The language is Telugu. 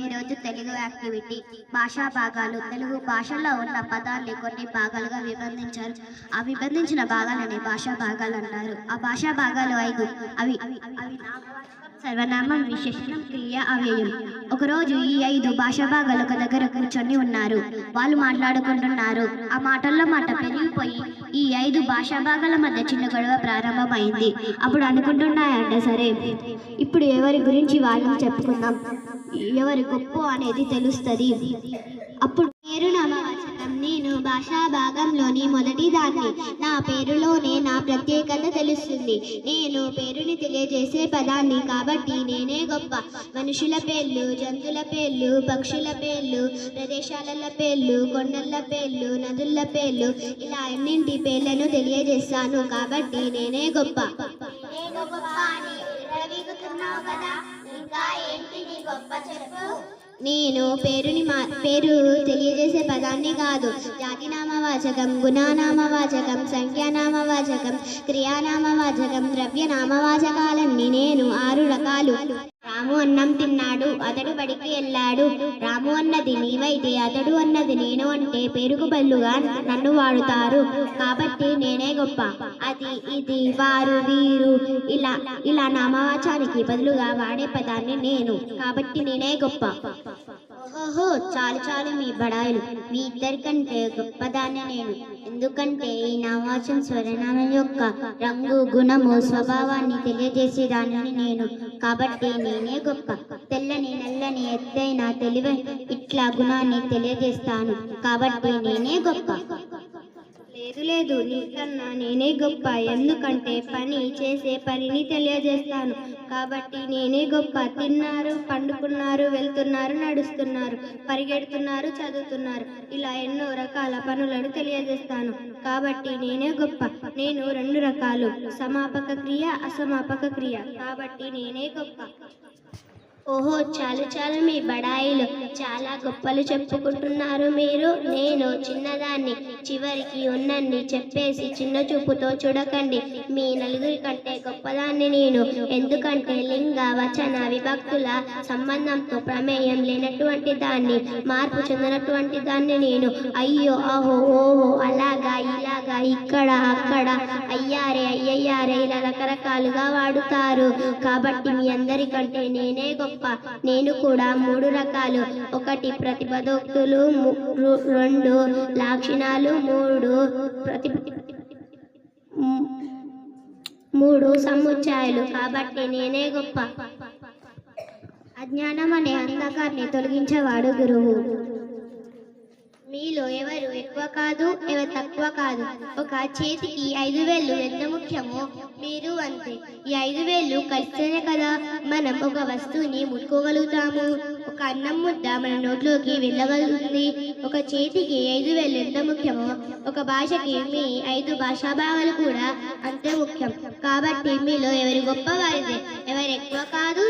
ఈరోజు తెలుగు యాక్టివిటీ భాషా భాగాలు. తెలుగు భాషలో ఉన్న పదాన్ని కొన్ని భాగాలుగా విభజించారు. ఆ విభజించిన భాగాలని భాషా భాగాలు అంటారు. ఆ భాషా భాగాలు 5. అవి సర్వనామం, విశేషణం, క్రియ, అవ్యయం. ఒకరోజు ఈ 5 భాషా భాగాలు ఒక దగ్గర కూర్చొని ఉన్నారు. వాళ్ళు మాట్లాడుకుంటున్నారు. ఆ మాటల్లో మాట పెరిగిపోయి ఈ 5 భాషా భాగాల మధ్య చిన్న గొడవ ప్రారంభమైంది. అప్పుడు అనుకుంటున్నాయంట, సరే ఇప్పుడు ఎవరి గురించి వాళ్ళని చెప్పుకుందాం, ఎవరి గొప్ప అనేది తెలుస్తుంది. అప్పుడు పేరు నామవాచకం. నేను భాషా భాగంలోని మొదటి దాన్ని. నా పేరులోనే నా ప్రత్యేకత తెలుస్తుంది. నేను పేరుని తెలియజేసే పదాన్ని కాబట్టి నేనే గొప్ప. మనుషుల పేర్లు, జంతువుల పేర్లు, పక్షుల పేర్లు, ప్రదేశాల పేర్లు, కొండల పేర్లు, నదుల పేర్లు, ఇలా అన్నింటి పేర్లను తెలియజేస్తాను కాబట్టి నేనే గొప్ప. నేను పేరు తెలియజేసే పదాన్ని కాదు. జాతినామవాచకం, గుణనామవాచకం, సంఖ్యానామవాచకం, క్రియానామవాచకం, ద్రవ్యనామవాచకాలన్నీ నేను 6 రకాలు. రాము అన్నం తిన్నాడు, అతడు బడికి వెళ్ళాడు. రాము అన్నది నీవైతే అతడు అన్నది నేను అంటే పేరుకు బదులుగా నన్ను వాడుతారు కాబట్టి నేనే గొప్ప. అది, ఇది, వారు, వీరు, ఇలా నామవాచానికి బదులుగా వాడే పదాన్ని నేను కాబట్టి నేనే గొప్ప. ఓహో, చాలు చాలు మీ బడాయిలు. మీ ఇద్దరికంటే గొప్పదాన్ని నేను. ఎందుకంటే ఈ నామవాచం స్వరనామం యొక్క రంగు, గుణము, స్వభావాన్ని తెలియజేసేదాన్ని నేను కాబట్టి నేనే గొప్ప. తెల్లని, నల్లని, ఎత్తైన, తెలివై ఇట్లా గుణాన్ని తెలియజేస్తాను కాబట్టి నేనే గొప్ప. లేదు, నీకన్నా నేనే గొప్ప. ఎందుకంటే పని చేసే పనిని తెలియజేస్తాను కాబట్టి నేనే గొప్ప. తిన్నారు, పండుకున్నారు, వెళ్తున్నారు, నడుస్తున్నారు, పరిగెడుతున్నారు, చదువుతున్నారు, ఇలా ఎన్నో రకాల పనులను తెలియజేస్తాను కాబట్టి నేనే గొప్ప. నేను 2 రకాలు, సమాపక క్రియ, అసమాపక క్రియ కాబట్టి నేనే గొప్ప. ఓహో, చాలు చాలు మీ బడాయిలు. చాలా గొప్పలు చెప్పుకుంటున్నారు మీరు. నేను చిన్నదాన్ని. చివరికి ఉన్నన్ని చెప్పేసి చిన్న చూపుతో చూడకండి. మీ నలుగురి కంటే గొప్పదాన్ని నేను. ఎందుకంటే లింగ, వచన, విభక్తుల సంబంధంతో ప్రమేయం లేనటువంటి దాన్ని, మార్పు చెందినటువంటి దాన్ని నేను. అయ్యో, అహో, ఓహో, అలాగా, ఇలాగా, ఇక్కడ, అక్కడ, అయ్యారే, అయ్యయ్యారే ఇలా రకరకాలుగా వాడుతారు కాబట్టి మీ అందరికంటే నేనే గొప్ప. నేను కూడా 3 రకాలు. 1 ప్రతిపదోక్తులు, 2 లాక్షణాలు, 3 సముచ్చయాలు కాబట్టి నేనే గొప్ప. అజ్ఞానం అనే అంధకారాన్ని తొలగించేవాడు గురువు. మీలో ఎవరు ఎక్కువ కాదు, ఎవరు తక్కువ కాదు. ఒక చేతికి 5 వేళ్ళు ఎంత ముఖ్యమో మీరు అంతే. ఈ 5 వేళ్ళు కలిస్తేనే కదా మనం ఒక వస్తువుని ముట్టుకోగలుగుతాము. ఒక అన్నం ముద్ద మన నోట్లోకి వెళ్ళగలుగుతుంది. ఒక చేతికి 5 వేళ్ళు ఎంత ముఖ్యమో ఒక భాషకి మీ 5 భాషా భాగాలు కూడా అంతే ముఖ్యం. కాబట్టి మీలో ఎవరి గొప్పవారిదే. ఎవరు ఎక్కువ కాదు,